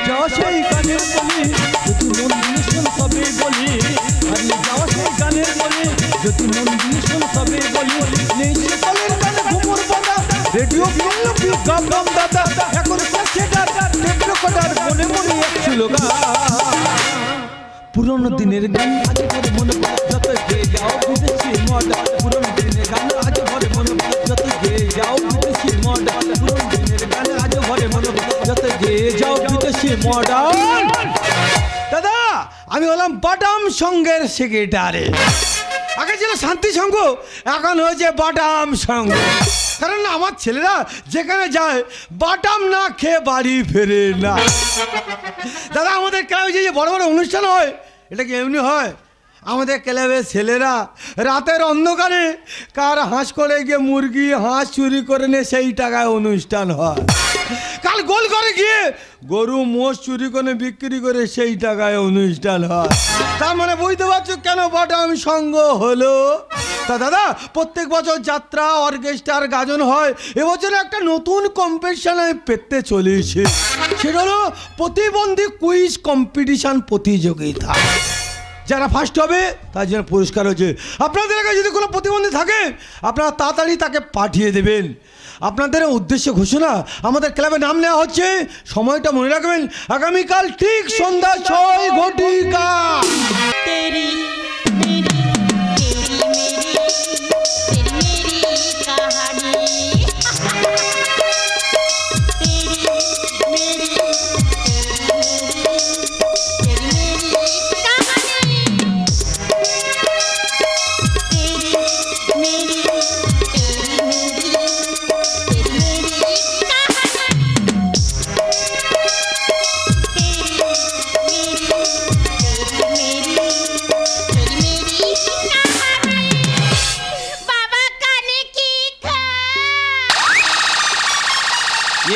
যাওয়া সেই গানের বলি যদি মন দিয়ে শোন তবে বলি হারিয়ে যাওয়া সেই গানের বলি যদি মন দিয়ে শোন তবে বলি নেই শীতলের গানে ঘুমোর বাঁধা রেডিও বললো কি গাম গাম দাদা এখন ক্যাসেটার টেপ রেকর্ডার মনে মনে ছিল গা পুরনো দিনের গান আজ ভরে মনে যত গেয়ে যাও বিদেশি মডেল পুরনো দিনের গান আজ ভরে মনে যত গেয়ে যাও বিদেশি মডেল পুরনো দিনের গান আজ ভরে মনে যত গেয়ে যাও বিদেশি মডেল দাদা আমি হলাম বাটাম সংঘের সেক্রেটারি আগে ছিল শান্তি সংঘ এখন হয়েছে বাটাম সংঘ কারণ আমার ছেলেরা যেখানে যায় বাটাম না খেয়ে বাড়ি ফেরে না দাদা আমাদের ক্লাবে যে বড় বড় অনুষ্ঠান হয় এটা কি এমনি হয় আমাদের ক্লাবের ছেলেরা রাতের অন্ধকারে কার হাঁস করে গিয়ে মুরগি হাঁস চুরি করে নিয়ে সেই টাকায় অনুষ্ঠান হয় কাল গোল করে গিয়ে গরু মোষ চুরি করে বিক্রি করে সেই টাকায় অনুষ্ঠান হয় তার মানে বুঝতে পারছো কেন বাটাম সংঘ হলো তা দাদা প্রত্যেক বছর যাত্রা অর্কেস্ট্রার গাজন হয় এবছর একটা নতুন কম্পিটিশন আমি পেতে চলেছি সেটা হলো প্রতিবন্ধী কুইজ কম্পিটিশন প্রতিযোগিতা যারা ফার্স্ট হবে তার জন্য পুরস্কার হচ্ছে আপনাদের কাছে যদি কোনো প্রতিবন্ধী থাকে আপনারা তাড়াতাড়ি তাকে পাঠিয়ে দেবেন আপনাদের উদ্দেশ্যে ঘোষণা আমাদের ক্লাবে নাম নেওয়া হচ্ছে সময়টা মনে রাখবেন আগামীকাল ঠিক সন্ধ্যা 6 ঘটিকা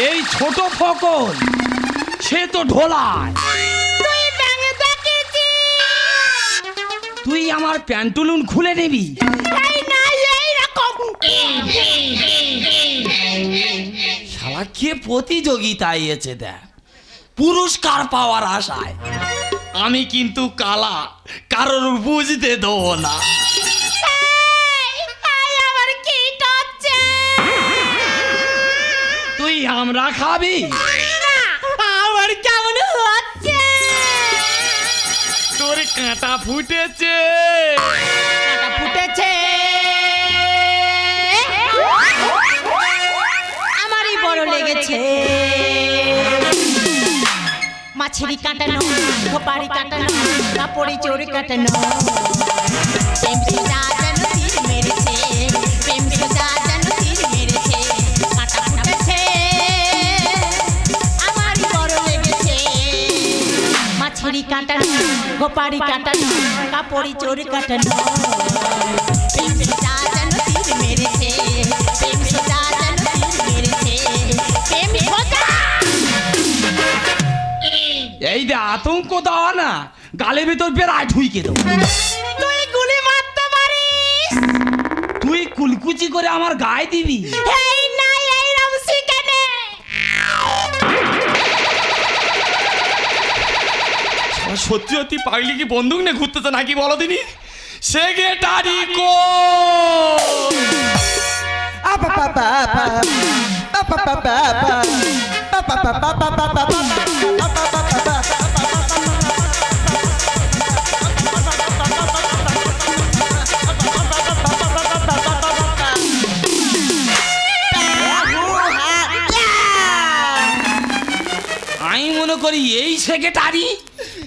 এই ছোট ফকল সে তো ঢোলায় তুই আমার প্যান্টুলুন খুলে নিবি শালা কে প্রতিযোগিতায় এসে দেখ পুরস্কার পাওয়ার আশায় আমি কিন্তু কালা কারোর বুঝতে দেবো না তুই আমরা খাবি আমার কেমন হচ্ছে তোর কাঁটা ফুটেছে আমারই বড় লেগেছে মাছেরি কাটানো খোপারি কাটানো কাপড়ি চোরি কাটানো প্রেম সোজা যেন তীর মেরেছে প্রেম সোজা যেন তীর মেরেছে কাটা ফুটেছে আমারই বড় লেগেছে মাছেরি কাটানো খোপারি কাটানো কাপড়ি চোরি কাটানো প্রেম সোজা যেন তীর মেরেছে প্রেম সোজা যেন তীর মেরেছে প্রেম সোজা এই যে আতঙ্ক দাও না গালের ভিতর বেড়ায় ঢুইকে দেবো তুই গুলি মারতে পারিস তুই কুলকুচি করে আমার গায়ে দিবি এই না এই রমসি কেনে সত্যি সত্যি পাগলি কি বন্দুক নিয়ে ঘুরতেছে নাকি বলো দিনি সেক্রেটারি কো আমি মনে করি এই সেক্রেটারি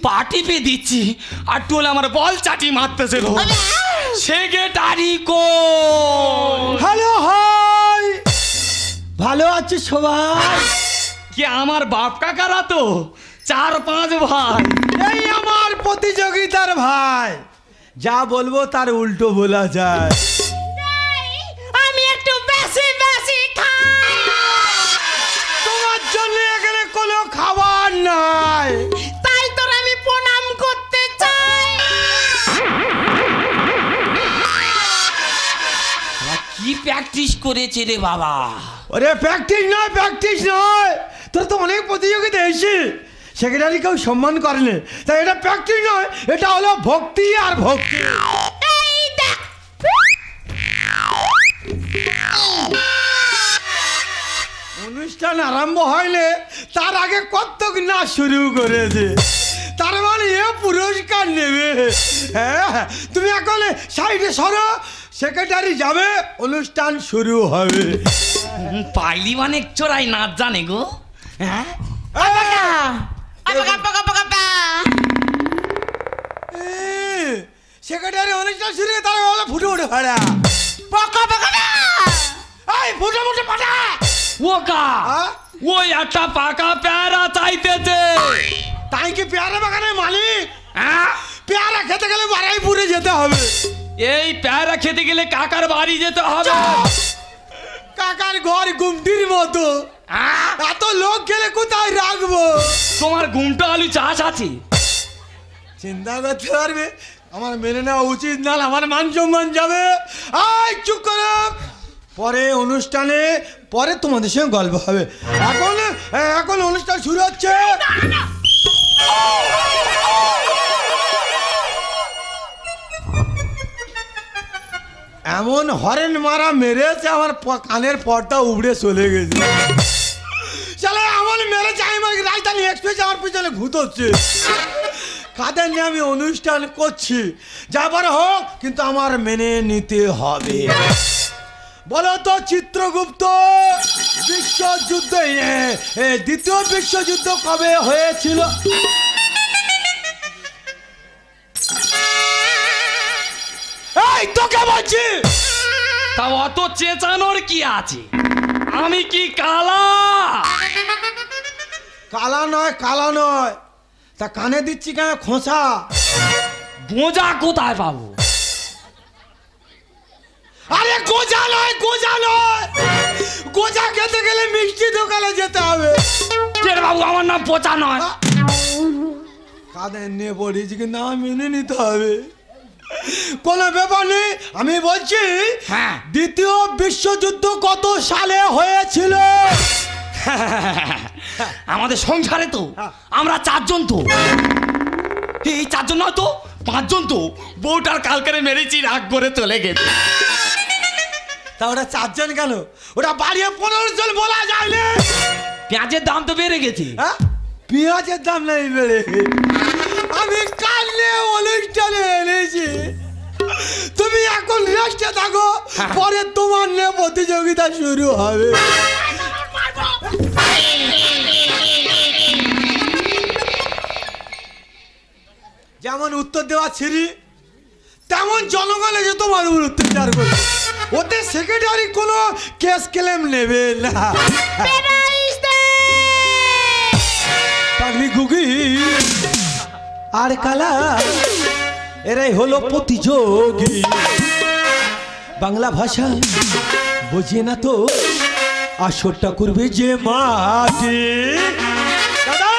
পার্টি পে দিচ্ছি আর টোল আমার বল চাটি মারতেছে সেক্রেটারি কো হ্যালো হাই ভালো আছে সবাই কি আমার বাপ কাকারা তো 4-5 ভাই এই আমার প্রতিযোগিতার ভাই যা বলবো তার উল্টো বলা যায় আমি একটু বেশি বেশি খাই তোমার জন্য এখানে কোনো খাবার নাই তাই তোর আমি প্রণাম করতে চাই কি প্র্যাকটিস করেছে রে বাবা ওরে প্র্যাকটিস নয় তোর তো অনেক প্রতিযোগিতা এসে সেক্রেটারি কেউ সম্মান করেনি, তাই এটা প্র্যাকটিস নয়, এটা হলো ভক্তি আর ভক্তি। অনুষ্ঠান আরম্ভ হয়নি তার আগে কত্তক নাচ শুরু করেছে, তার মানে এ পুরস্কার নেবে। হ্যাঁ, তুমি এখন সাইডে সরো, সেক্রেটারি যাবে, অনুষ্ঠান শুরু হবে। পাইলি মানে চোরাই নাচ জানে গো। হ্যাঁ, সেক্রেটারি অনুষ্ঠান শুরু করে তারা বলে ফুটে উঠে ফাড়া ফুটে ফুটে ফাটা। ওকা ওই একটা পাকা পেয়ারা চাইতেছে। তাই কি পেয়ারা বাগানের মালিক? পেয়ারা খেতে গেলে বারাইপুরে যেতে হবে। এই পেয়ারা খেতে গেলে কাকার বাড়ি যেতে হবে। কাকার ঘর গুমটির মতো, এত লোক গেলে কোথায় রাখবো? তোমার গুমটা আলু চাষ আছে, চিন্তা করতে পারবে? আমার মেনে নেওয়া উচিত না, আমার মান সম্মান যাবে। আয় চুপ করো, পরে অনুষ্ঠানে পরে তোমাদের সঙ্গে গল্প হবে। এখন অনুষ্ঠান শুরু হচ্ছে। এমন হরেন মারা মেরেছে আমার কানের পর্দা উবড়ে চলে গেছে। চলে এমন মেরেছে আমার রাজধানী এক্সপ্রেস আমার পিছনে ভূত হচ্ছে। কাদের নিয়ে আমি অনুষ্ঠান করছি, যাবার হোক, কিন্তু আমার মেনে নিতে হবে। বলো তো চিত্রগুপ্ত, বিশ্বযুদ্ধ দ্বিতীয় বিশ্বযুদ্ধ কবে হয়েছিল? এই তোকে বলছি। তা অত চেঁচানোর কি আছে? আমি কি কালা? কালা নয়, কালা নয়, তা কানে দিচ্ছি কেন খোঁচা? গোজা কোথায় পাবো? আরে গোজা নয়, গোজা নয়, গোজা খেতে গেলে মিষ্টি দোকানে যেতে হবে। বাবু আমার নাম পচা নয়। কাদের নিয়ে পড়েছি, কিন্তু আমার মেনে নিতে হবে। কোনো ব্যাপার নেই, আমি বলছি দ্বিতীয় বিশ্বযুদ্ধ কত সালে হয়েছিল? আমাদের সংসারে তো আমরা 4 জন, তো এই 4 জন নয় তো 5 জন, তো বউটার কালকারে মেরেছি, রাগ করে চলে গেছে। তা ওটা 4 জন কেন? ওটা বাড়িয়ে 15 জন বলা যায় না। পেঁয়াজের দাম তো বেড়ে গেছে। পেঁয়াজের দাম নাই বেড়ে, আমি কালকে অনুষ্ঠানে এনেছি। তুমি এখন রেস্টে থাকো, পরে তোমার নিয়ে প্রতিযোগিতা শুরু হবে। যেমন উত্তর দেওয়া ছিরি, তেমন জনগণ এসে তোমার অত্যাচার করবে। ওতে সেক্রেটারি কোনো কেস ক্লেম নেবে না। পাগলি গুগি আর কালা এরাই হলো প্রতিযোগী। বাংলা ভাষা বোঝে না তো, আসরটা করবে যে মাটি। দাদা,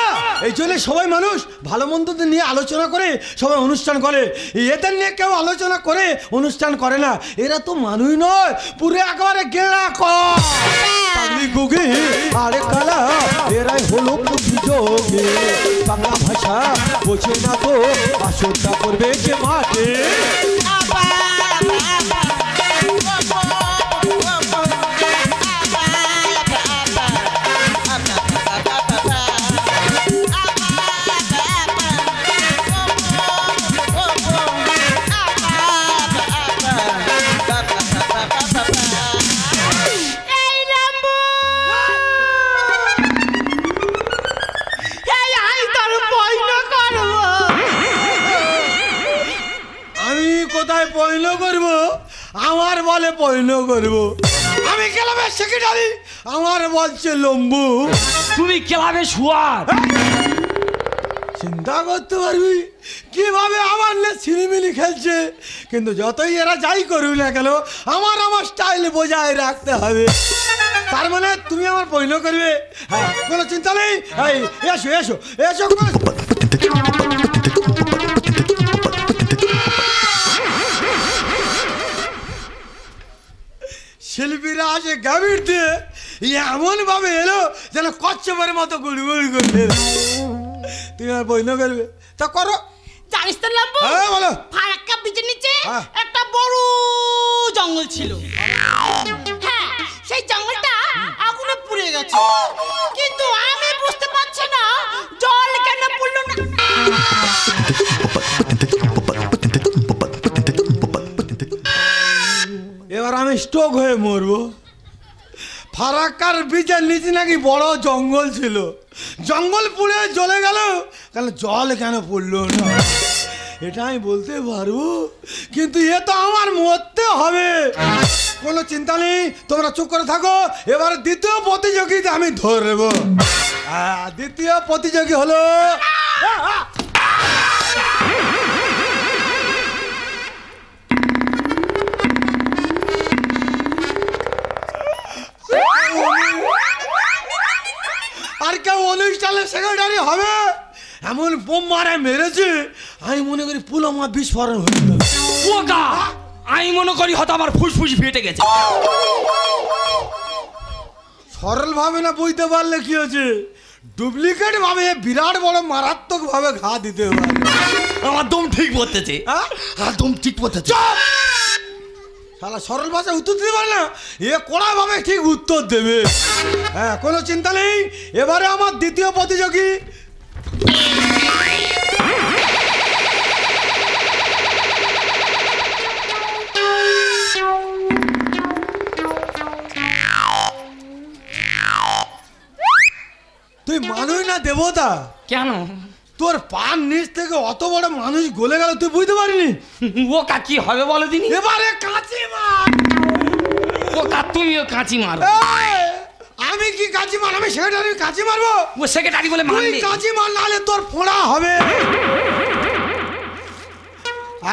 এই জন্য সবাই মানুষ ভালো মন্দ নিয়ে আলোচনা করে সবাই অনুষ্ঠান করে, এদের নিয়ে কেউ আলোচনা করে অনুষ্ঠান করে না। এরা তো মানুষ নয়, পুরো একেবারে গেঁড়া কর। পাগলি গুগি আরে কালা এরাই হলো প্রতিযোগী। বাংলা ভাষা বোঝে না তো, আসরটা করবে যে মাঠে। পয়লো করবো, আমার বলে পয়লো করবো। আমি ক্লাবের সেক্রেটারি, আমার বলছে লম্বু। তুমি ক্লাবে শুয়ার। চিন্তা করতে পারবি কিভাবে আমার নিয়ে ছিনিমিনি খেলছে। কিন্তু যতই এরা যাই করুক না কেন, আমার স্টাইল বজায় রাখতে হবে। তার মানে তুমি আমার পয়লো করবে, হ্যাঁ, কোনো চিন্তা নেই। এসো এসো এসো। শিল্পীরা আসে গাভীর দিয়ে এমন ভাবে এলো যেন কচ্ছপের মতো গুড়গুড়ি করছে। তুমি আর বই না করবে তা করো। জানিস তো লাম্বু, হ্যাঁ বলো। ফারাক্কা ব্রিজের নিচে হ্যাঁ। একটা বড় জঙ্গল ছিল। হ্যাঁ, সেই জঙ্গলটা আগুনে পুড়ে গেছে, কিন্তু আমি বুঝতে পারছি না জল কেন পড়লো না। এবার আমি স্ট্রোক হয়ে মরবো। ফারাক্কার ব্রিজের নিচে নাকি বড় জঙ্গল ছিল, জঙ্গল পুড়ে জ্বলে গেল, কেন জল কেন পড়লো না এটা আমি বলতে পারবো, কিন্তু এ তো আমার মরতে হবে। কোনো চিন্তা নেই, তোমরা চুপ করে থাকো। এবার দ্বিতীয় প্রতিযোগিতা আমি ধরবো। দ্বিতীয় প্রতিযোগী হলো আর কেউ অনুষ্ঠানের সেক্রেটারি হবে। এমন বোম মারে মেরেছে আমি মনে করি পুল আমার বিস্ফোরণ হয়ে গেল। ওকা আমি মনে করি হয়তো আমার ফুসফুস ফেটে গেছে। সরল ভাবে না বুঝতে পারলে কি হচ্ছে, ডুপ্লিকেট ভাবে বিরাট বড় মারাত্মক ভাবে ঘা দিতে পারে। আমার দম ঠিক পড়তেছে, আমার দম ঠিক পড়তেছে। শালা সরল ভাষা উত্তর দিতে পারে না, এ কড়া ভাবে ঠিক উত্তর দেবে। হ্যাঁ, কোনো চিন্তা নেই। এবারে আমার দ্বিতীয় প্রতিযোগী তুই মানুষ না দেবতা? কেন? তোর পান নিচ থেকে অত বড় মানুষ গলে গেল তুই বুঝতে পারিনি? ওকা কি হবে বলো দিনি? এবারে কাঁচি মার। ওকা তুমিও কাঁচি মারো। আমি কি কাঁচি মার? আমি সেক্রেটারি কাঁচি মারবো? ও সেক্রেটারি বলে তুই মারবে? কাঁচি মার, নাহলে তোর ফোড়া হবে।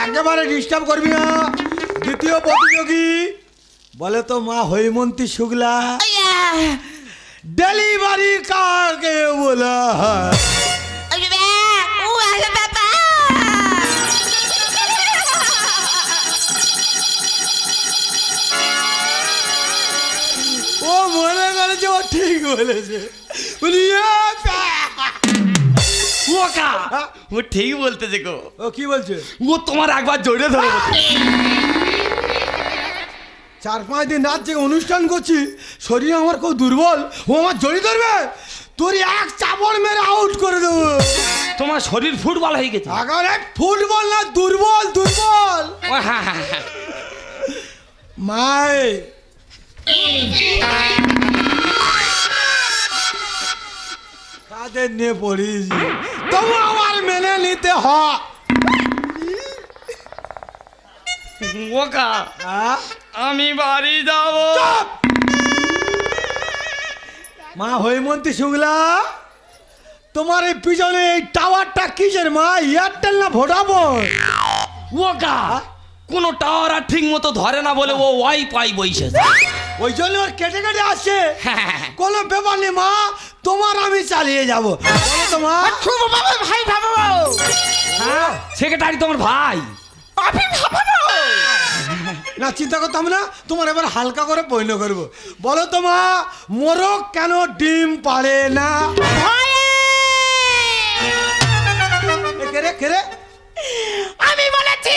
একেবারে ডিস্টার্ব করবি না। দ্বিতীয় প্রতিযোগী বলে তো মা হৈমন্তী শুক্লা, ডেলিভারি কাকে বলা হয়? ও মনে করেছে ও ঠিক বলেছে। ওকা ও ঠিক বলতেছে গো। ও কি বলছে? ও তোমার একবার জড়িয়ে ধরে বলছে। 4-5 দিন রাত থেকে অনুষ্ঠান করছি, শরীর আমার খুব দুর্বল, ও আমার জড়িয়ে ধরবে? তোর এক চাপড় মেরে আউট করে দেবো। তোমার শরীর ফুটবল হয়ে গেছে। আগে ফুটবল না, দুর্বল দুর্বল। ও হ্যাঁ হ্যাঁ হ্যাঁ। মাই কাদের নিয়ে পড়িস, তবু আমার মেনে নিতে হয়। ওকা আমি বাড়ি যাবো। মা হৈমন্তী শুক্লা, তোমার এই পিছনে এই টাওয়ারটা কিসের মা? এয়ারটেল না ভোডাফোন? ওকা কোনো টাওয়ার আর ঠিক মতো ধরে না বলে ও ওয়াইফাই বইসেছে। ওই জন্য ওর কেটে কেটে আসছে। হ্যাঁ। কোনো ব্যাপার নেই মা, তোমার আমি চালিয়ে যাবো। তোমার ভাই ভাবো, হ্যাঁ সেক্রেটারি তোমার ভাই। না চিন্তা করতাম না, তোমার এবার হালকা করে পৈন করবো। বলো তো মা, মোরগ কেন ডিম পারে না? কেরে কেরে আমি বলেছি।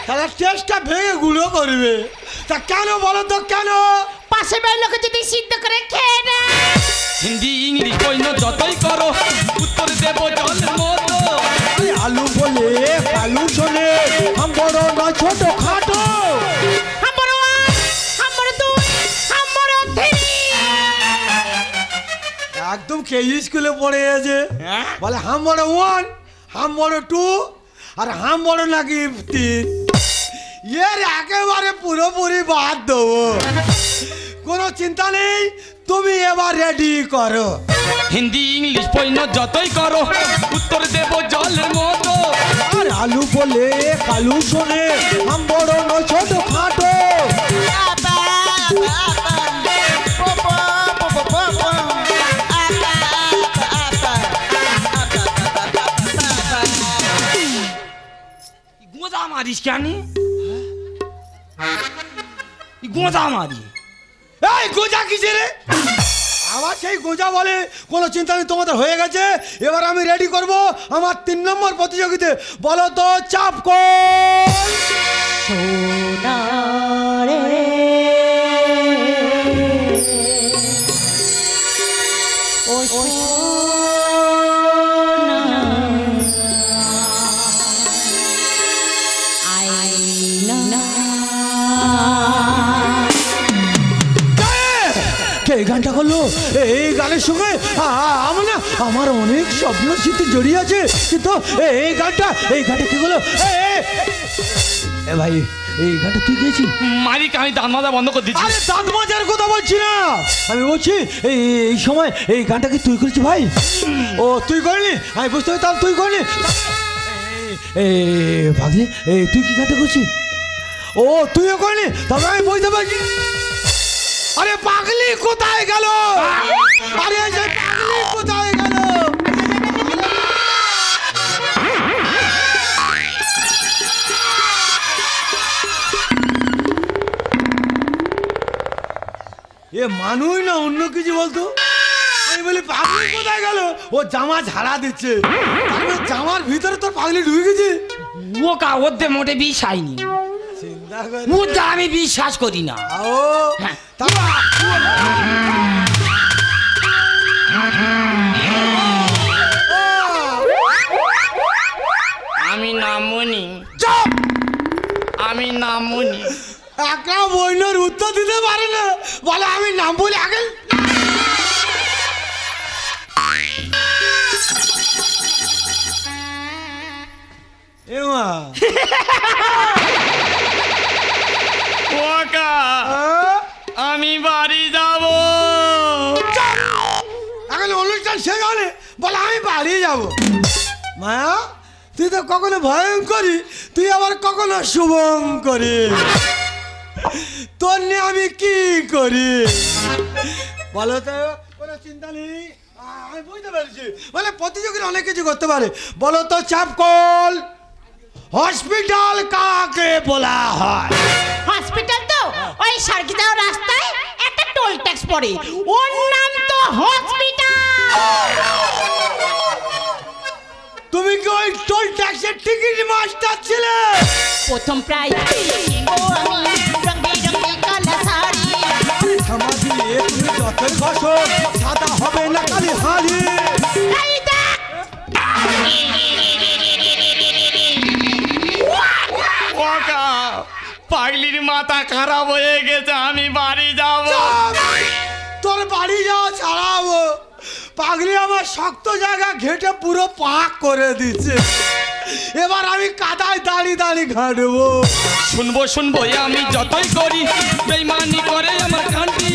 তাহলে টেস্টটা ভেঙে গুঁড়ো করবে। তা কেন বলো তো কেন? পাশে বাড়ির লোকে যদি সিদ্ধ করে খেয়ে নেয়। হিন্দি ইংলিশ বইন যতই করো উত্তর দেব জলের মতো। আলু বলে আলু শোনে, হাম বড় না ছোট খাটো, হাম বড় 1, হাম বড় 2, হাম বড় 3। একদম কেজি স্কুলে পড়ে গেছে। বলে হাম বড় 1, হাম বড় 2 আর হাম বড় নাকি 3। এর একেবারে পুরোপুরি বাদ দেবো। কোনো চিন্তা নেই, তুমি এবার রেডি করো। হিন্দি ইংলিশ বইন যতই করো উত্তর দেব জলের মতো। আর আলু বলে কালু শোনে, হাম বড় না ছোট খাটো। গোঁজা মারিস কেন? গোঁজা মারি এই গোজা কিসে রে? আবার সেই গোজা বলে কোনো চিন্তা নেই, তোমাদের হয়ে গেছে। এবার আমি রেডি করব আমার 3 নম্বর প্রতিযোগিতা। বলো তো চাপ কোন? সোনারে ও সোনা আইনা কে এই গানটা করলো? এই গানের সঙ্গে আমার অনেক স্বপ্ন স্মৃতি জড়িয়ে আছে, কিন্তু এই গানটা কি করলো? এ ভাই, এই গানটা তুই গেছিস? মালিক আমি দাঁত মাজা বন্ধ করে দিচ্ছি। আরে দাঁত মাজার কথা বলছি না, আমি বলছি এই সময় এই গানটা কি তুই করেছিস ভাই? ও তুই করলি, আমি বুঝতে পারি, তাহলে তুই করলি। ভাগলি, তুই কি গানটা করছিস? ও তুইও করলি, তবে আমি বুঝতে পারছি। আরে পাগলি কোথায় গেল? আরে সেই পাগলি কোথায় গেল? এ মানুষ না অন্য কিছু বলতো? আমি বলি পাগলি কোথায় গেল? ও জামা ঝাড়া দিচ্ছে, জামার ভিতরে তোর পাগলি ঢুকে গেছে। ও কা ওতে মোটে বিষ হয়নি, ওটা আমি বিশ্বাস করি না। ও আমি নামুনি, আমি নামুনি। একটা বইনের উত্তর দিতে পারে না, বলে আমি নাম বলি আগে। আমি বাড়ি যাব। এখন অনুষ্ঠান শেষ হলে বলে আমি বাড়ি যাব। মায়া, তুই তো কখনো ভয়ঙ্করী, তুই আবার কখনো শুভঙ্করী। তোর নিয়ে আমি কি করি বলো তো? কোনো চিন্তা নেই, আমি বুঝতে পেরেছি। বলে প্রতিযোগীরা অনেক কিছু করতে পারে। বলো তো চাপকল হসপিটাল কাকে বলা হয়? হসপিটাল তো ওই সার্কিটাও রাস্তায় একটা টোল ট্যাক্স পড়ে, ওর নাম তো হসপিটাল। তুমি কি ওই টোল ট্যাক্সের টিকিট মাস্টার ছিলে? প্রথম প্রাইজ ও আমি রঙে রঙে কালা শাড়ি। সমাধি তুমি যতই ঘষো সাদা হবে না কালি হাড়ি। এই দেখ পাগলির মাথা খারাপ হয়ে গেছে, আমি বাড়ি যাব। তোর বাড়ি যাওয়া ছাড়াবো, পাগলি আমার শক্ত জায়গা ঘেটে পুরো পাক করে দিচ্ছে। এবার আমি কাদায় দাঁড়ি ঘাটবো। শুনবো আমি যতই করি বেইমানি করে আমার কান্তি।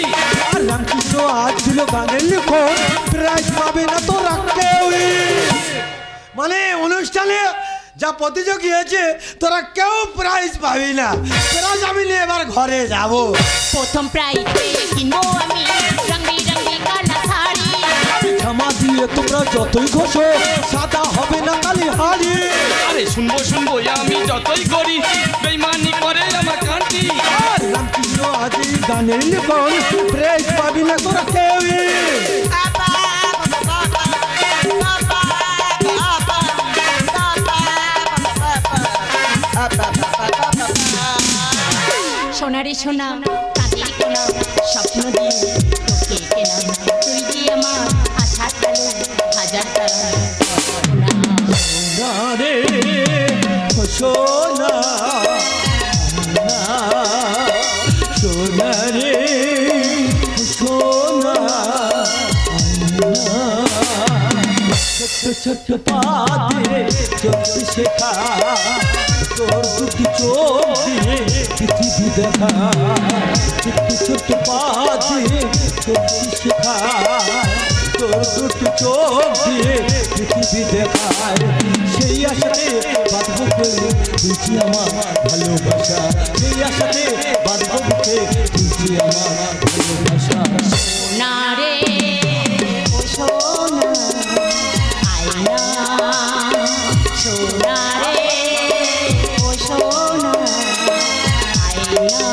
আর রামকৃষ্ণ আজ ছিল গানের লিখন, প্রাইজ পাবে না তোরা কেউই। মানে অনুষ্ঠানে যা প্রতিযোগী হয়েছে তোরা কেউ প্রাইজ পাবি না। প্রাইজ আমি নিয়ে এবার ঘরে যাব। প্রথম প্রাইজ কিনবো আমি রঙে রঙে কালা শাড়ি। ক্ষমা দিয়ে তোমরা যতই ঘষো সাদা হবে না কালি হাড়ি। আরে শুনবো আমি যতই করি বেইমানি করে আমার কান্তি। আর রামকৃষ্ণ আজ এই গানের লিখন, প্রাইজ পাবি না তোরা কেউই। সোনারে সোনা কাঁদে কোনা স্বপ্ন দিয়ে তোকে কেনা, তুই দিয়ে আমার আশা কালো হাজার তারা। রে সোনা সোনা রে সোনা, ছোট্ট ছোট্ট পাতে চলতে শেখা, তোর দুটি চোখ দিয়ে পৃথিবী দেখা। ছোট্ট ছোট্ট পাতে চলতে শেখা, তোর দুটি চোখ দিয়ে পৃথিবী দেখায়। সেই আশাতে বাঁধবো বুঝি আমার ভালোবাসা, সেই আশাতে বাঁধবো বুঝি আমার ভালোবাসা। সোনা রে ও সোনা আয়না, সোনা রে ও সোনা আয়না।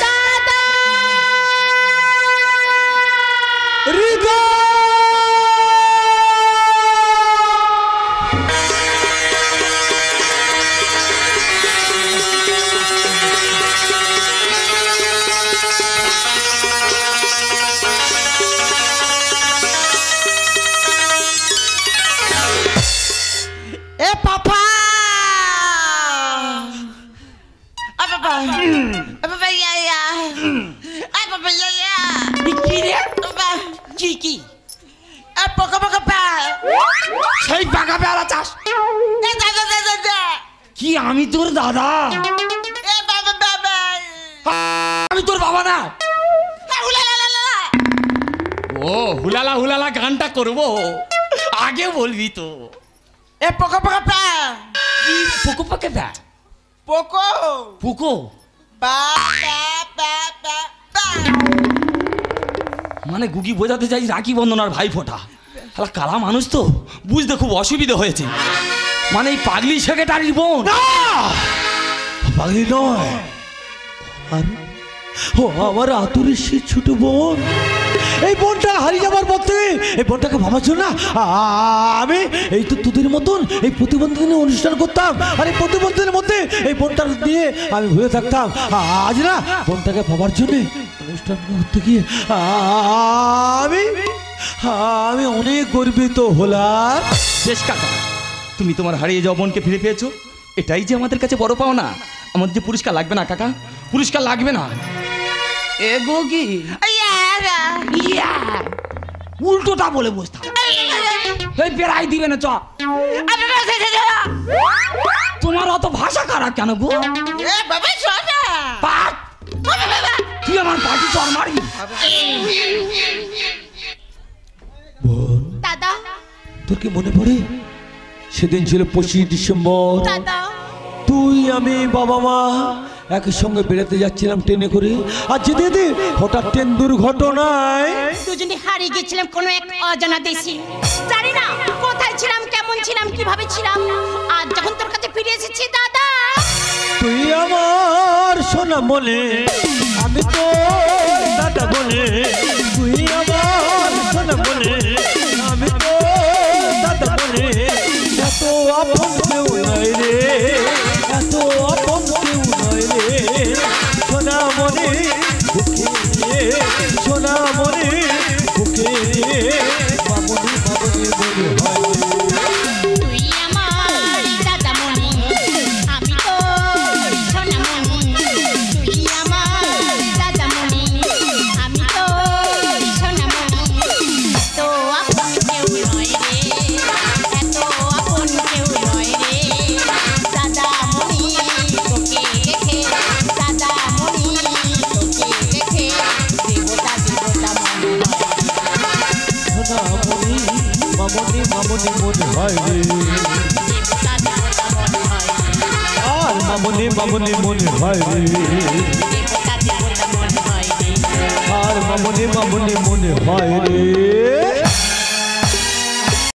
দাদা পোকা পোকা পা সেই পাকা পেয়ারা চাষ এ দাদা দাদা দাদা কি আমি তোর দাদা? এ বাবা বাবা আমি তোর বাবা না। উলালালা ও হুলালা হুলালা গানটা করবো, আগে বলবি তো। এ পোকা পোকা পা কি পোকো পাকে পা? পোকো পোকো বা বা বা বা বা মানে গুগি বোঝাতে চাই রাখি বন্ধনার ভাই ফোটা। শালা কালা মানুষ তো, বুঝতে খুব অসুবিধা হয়েছে। মানে এই পাগলি সেক্রেটারির বোন। পাগলি নয়, ও আমার আতুরের সে ছোট বোন। এই বোনটা হারিয়ে যাবার পর থেকে এই বোনটাকে ভাবার জন্য আমি এই তো তোদের মতন এই প্রতিবন্ধনের অনুষ্ঠান করতাম, আর এই প্রতিবন্ধনের মধ্যে এই বোনটা দিয়ে আমি ভুলে থাকতাম। আজ না বোনটাকে ভাবার জন্য অনুষ্ঠান করতে গিয়ে আমি অনেক গর্বিত হলাম। বেশ কাকা, তুমি তোমার হারিয়ে যাওয়া বোনকে ফিরে পেয়েছো, এটাই যে আমাদের কাছে বড় পাওনা। আমাদের যে পুরস্কার লাগবে না কাকা, পুরস্কার লাগবে না। এ গোগি ইয়ারা ইয়া উল্টোটা বলে বসতাম। এই বেড়াই দিবে না চ। তোমার অত ভাষা খারাপ কেন গো? এ বাবা সোনা পাট তুই আমার পাটি চর মারবি। বোন, দাদা তোর কি মনে পড়ে সেদিন ছিল 25 ডিসেম্বর, দাদা তুই আমি বাবা মা একই সঙ্গে বেড়াতে যাচ্ছিলাম ট্রেনে করে, আর যেতে যেতে হঠাৎ ট্রেন দুর্ঘটনায় দুজনে হারিয়ে গেছিলাম কোনো এক অজানা দেশে। জানি না কোথায় ছিলাম, কেমন ছিলাম, কিভাবে ছিলাম। আর যখন তোর কাছে ফিরে এসেছি দাদা, তুই আমার সোনা মনে, আমি তো দাদা বলে, তুই আমার সোনা মনে, আমি তো দাদা বলে, এত আপন কেউ নয় রে, এত আপন কেউ নয় রে, সোনা মনে বুকে, সোনা মনে বুকে, মামনি মামনি বলে হয় তুই আমার দাদা মনি, আমি তো সোনামণি। তুই আমার দাদা মনি, আমি তো সোনামণি। এত আপন কেউ নয় রে, এত আপন কেউ নয় রে, দাদা মনি তোকে রেখে, দাদা মনি তোকে রেখে, দেবতা দেবতা মনে হয়। সোনা মনি মামনি মামনি মনে হয় রে, দেবতা দেবতা মনে হয়, আর মামনি মামনি মনে হয় রে, দেবতা দেবতা মনে হয়। আর মামনি মামনি মনে হয় রে।